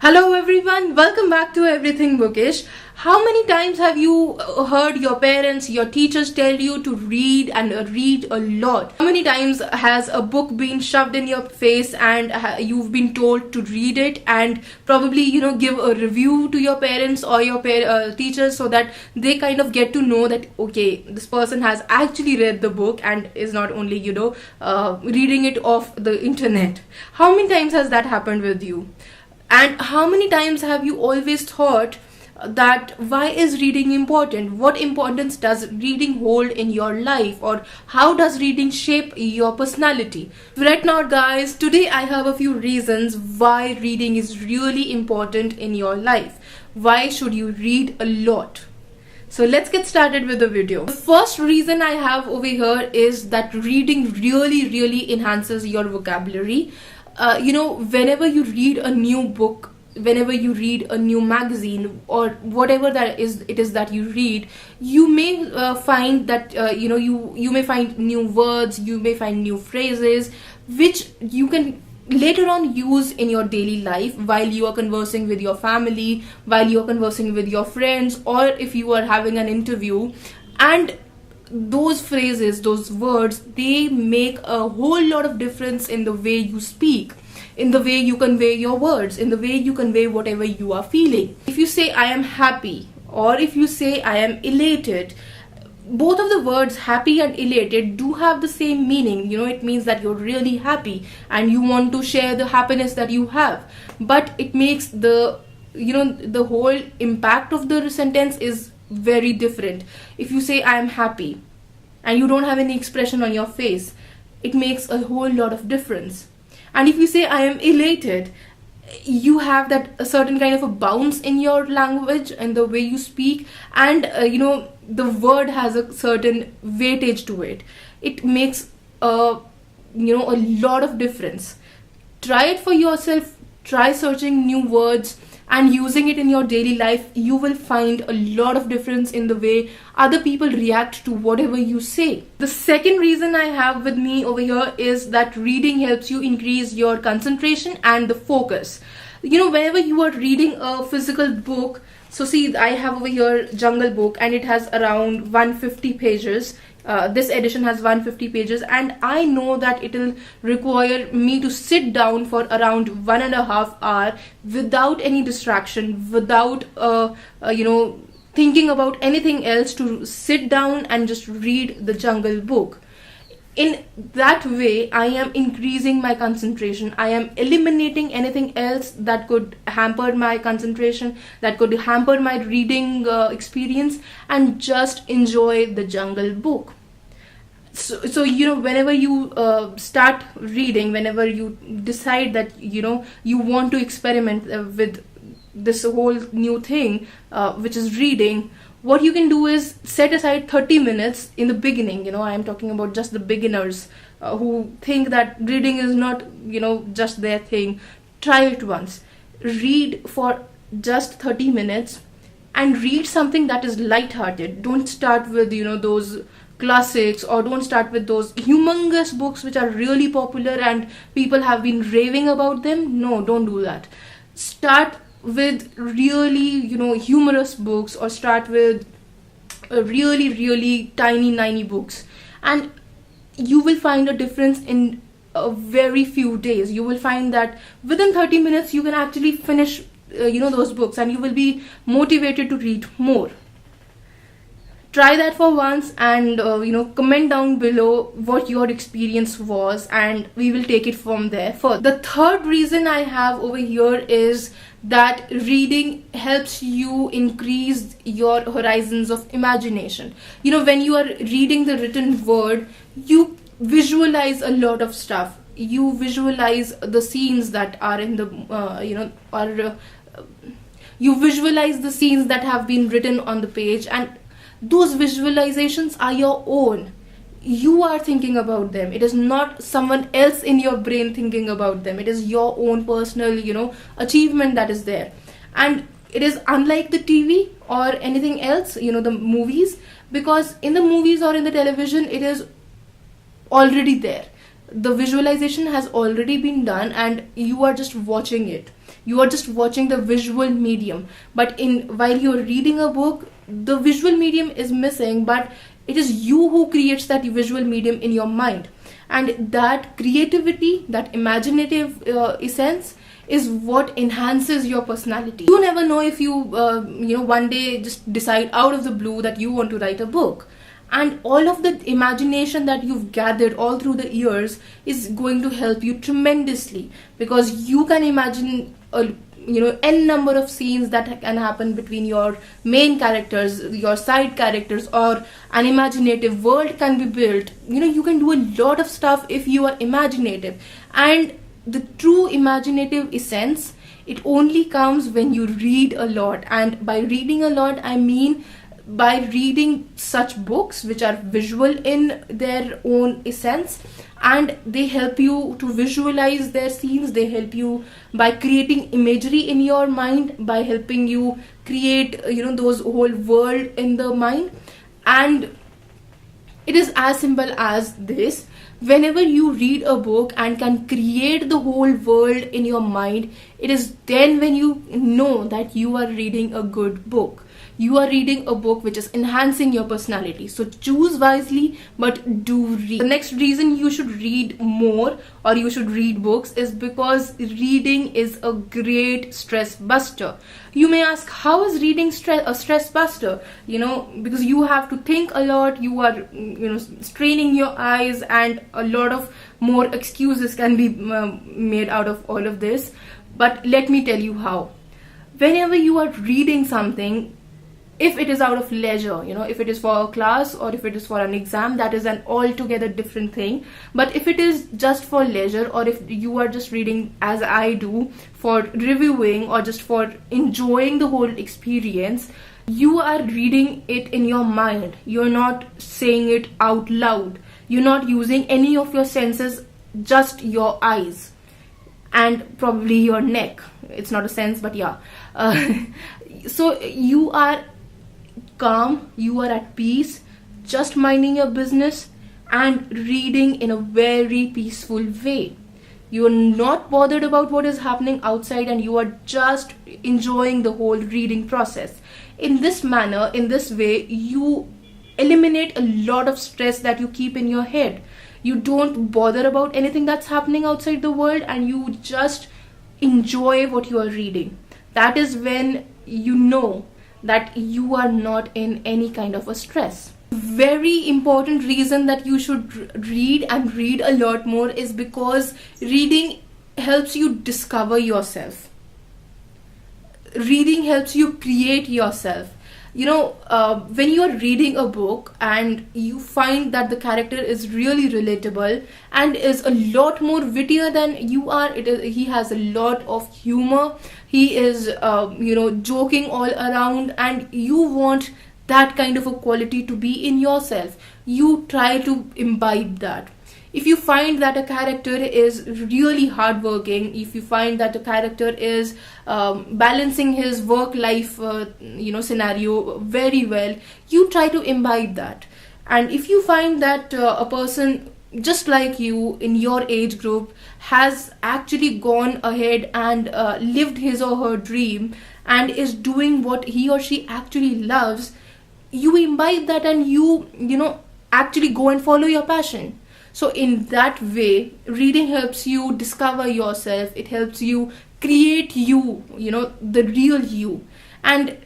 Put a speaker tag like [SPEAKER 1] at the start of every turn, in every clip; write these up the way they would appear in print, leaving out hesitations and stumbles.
[SPEAKER 1] Hello everyone, welcome back to Everything Bookish. How many times have you heard your parents, your teachers tell you to read and read a lot? How many times has a book been shoved in your face and you've been told to read it and probably give a review to your parents or your teachers so that they kind of get to know that okay, this person has actually read the book and is not only reading it off the internet. How many times has that happened with you? And how many times have you always thought that why is reading important? What importance does reading hold in your life? Or how does reading shape your personality? Right now guys, today I have a few reasons why reading is really important in your life. Why should you read a lot? So let's get started with the video. The first reason I have over here is that reading really enhances your vocabulary. Whenever you read a new book, whenever you read a new magazine or whatever it is that you read, you may find that you may find new words, you may find new phrases which you can later on use in your daily life while you are conversing with your family, while you are conversing with your friends, or if you are having an interview. And those phrases, those words, they make a whole lot of difference in the way you speak, in the way you convey your words, in the way you convey whatever you are feeling. If you say I am happy or if you say I am elated, both of the words happy and elated do have the same meaning. It means that you're really happy and you want to share the happiness that you have, but it makes the whole impact of the sentence is very different. If you say I am happy and you don't have any expression on your face, it makes a whole lot of difference. And if you say I am elated, you have that a certain kind of a bounce in your language and the way you speak, and the word has a certain weightage to it. It makes a lot of difference. Try it for yourself. Try searching new words and using it in your daily life. You will find a lot of difference in the way other people react to whatever you say. The second reason I have with me over here is that reading helps you increase your concentration and the focus. Whenever you are reading a physical book, so see, I have over here Jungle Book and it has around 150 pages. This edition has 150 pages, and I know that it will require me to sit down for around 1.5 hours without any distraction, without thinking about anything else, to sit down and just read the Jungle Book. In that way, I am increasing my concentration. I am eliminating anything else that could hamper my concentration, that could hamper my reading experience, and just enjoy the Jungle Book. So whenever you start reading, whenever you decide that you want to experiment with this whole new thing, which is reading, what you can do is set aside 30 minutes in the beginning. I am talking about just the beginners who think that reading is not just their thing. Try it once. Read for just 30 minutes and read something that is light-hearted. Don't start with those classics, or don't start with those humongous books which are really popular and people have been raving about them. No, don't do that. Start with really humorous books, or start with really tiny books, and you will find a difference in a very few days. You will find that within 30 minutes you can actually finish those books, and you will be motivated to read more. Try that for once, and comment down below what your experience was, and we will take it from there. The third reason I have over here is that reading helps you increase your horizons of imagination. When you are reading the written word, you visualize a lot of stuff. You visualize the scenes that are in the you visualize the scenes that have been written on the page, and those visualizations are your own. You are thinking about them. It is not someone else in your brain thinking about them. It is your own personal achievement that is there. And it is unlike the TV or anything else, the movies, because in the movies or in the television, it is already there. The visualization has already been done and you are just watching it. You are just watching the visual medium. But while you're reading a book, the visual medium is missing, but it is you who creates that visual medium in your mind. And that creativity, that imaginative essence is what enhances your personality. You never know if you one day just decide out of the blue that you want to write a book, and all of the imagination that you've gathered all through the years is going to help you tremendously, because you can imagine n number of scenes that can happen between your main characters, your side characters, or an imaginative world can be built. You can do a lot of stuff if you are imaginative. And the true imaginative essence, it only comes when you read a lot. And by reading a lot, I mean by reading such books which are visual in their own essence, and they help you to visualize their scenes. They help you by creating imagery in your mind, by helping you create those whole world in the mind. And it is as simple as this: whenever you read a book and can create the whole world in your mind, it is then when you know that you are reading a good book. You are reading a book which is enhancing your personality. So choose wisely, but do read. The next reason you should read more, or you should read books, is because reading is a great stress buster. You may ask, how is reading a stress buster? Because you have to think a lot, you are straining your eyes, and a lot of more excuses can be made out of all of this. But let me tell you how. Whenever you are reading something, if it is out of leisure, if it is for a class or if it is for an exam, that is an altogether different thing. But if it is just for leisure, or if you are just reading, as I do, for reviewing or just for enjoying the whole experience, you are reading it in your mind. You're not saying it out loud. You're not using any of your senses, just your eyes and probably your neck. It's not a sense, but yeah. So you are calm, you are at peace, just minding your business and reading in a very peaceful way. You are not bothered about what is happening outside, and you are just enjoying the whole reading process. In this manner, in this way, you eliminate a lot of stress that you keep in your head. You don't bother about anything that's happening outside the world, and you just enjoy what you are reading. That is when you know that you are not in any kind of a stress. Very important reason that you should read, and read a lot more, is because reading helps you discover yourself. Reading helps you create yourself. When you are reading a book and you find that the character is really relatable and is a lot more wittier than you are, he has a lot of humor, he is joking all around, and you want that kind of a quality to be in yourself. You try to imbibe that. If you find that a character is really hardworking, if you find that a character is balancing his work-life scenario very well, you try to imbibe that. And if you find that a person just like you in your age group has actually gone ahead and lived his or her dream and is doing what he or she actually loves, you imbibe that, and you actually go and follow your passion. So in that way, reading helps you discover yourself. It helps you create you, the real you. And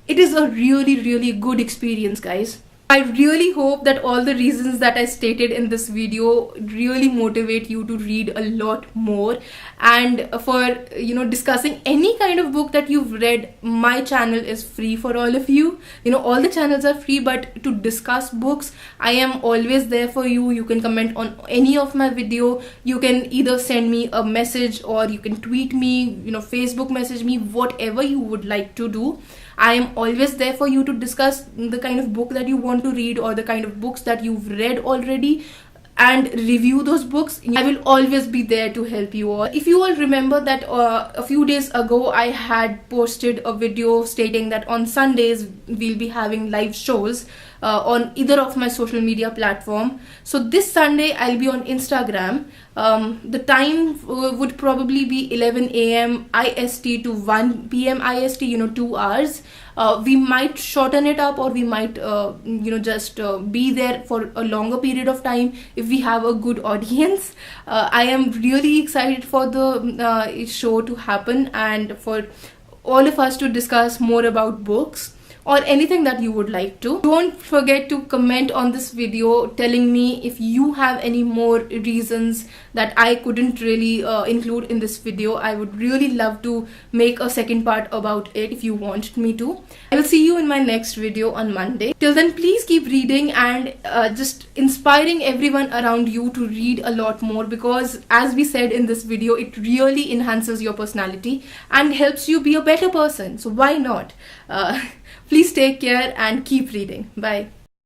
[SPEAKER 1] it is a really, really good experience, guys. I really hope that all the reasons that I stated in this video really motivate you to read a lot more. And for discussing any kind of book that you've read, my channel is free for all of you. All the channels are free, but to discuss books, I am always there for you. You can comment on any of my video. You can either send me a message, or you can tweet me, Facebook message me, whatever you would like to do. I am always there for you to discuss the kind of book that you want to read, or the kind of books that you've read already, and review those books. I will always be there to help you all. If you all remember that a few days ago I had posted a video stating that on Sundays we'll be having live shows on either of my social media platform. So this Sunday I'll be on Instagram. The time would probably be 11 a.m. IST to 1 p.m. IST, 2 hours. We might shorten it up, or we might just be there for a longer period of time if we have a good audience. I am really excited for the show to happen, and for all of us to discuss more about books or anything that you would like to. Don't forget to comment on this video telling me if you have any more reasons that I couldn't really include in this video. I would really love to make a second part about it if you want me to. I will see you in my next video on Monday. Till then, please keep reading and just inspiring everyone around you to read a lot more, because as we said in this video, it really enhances your personality and helps you be a better person. So why not? Please take care and keep reading. Bye.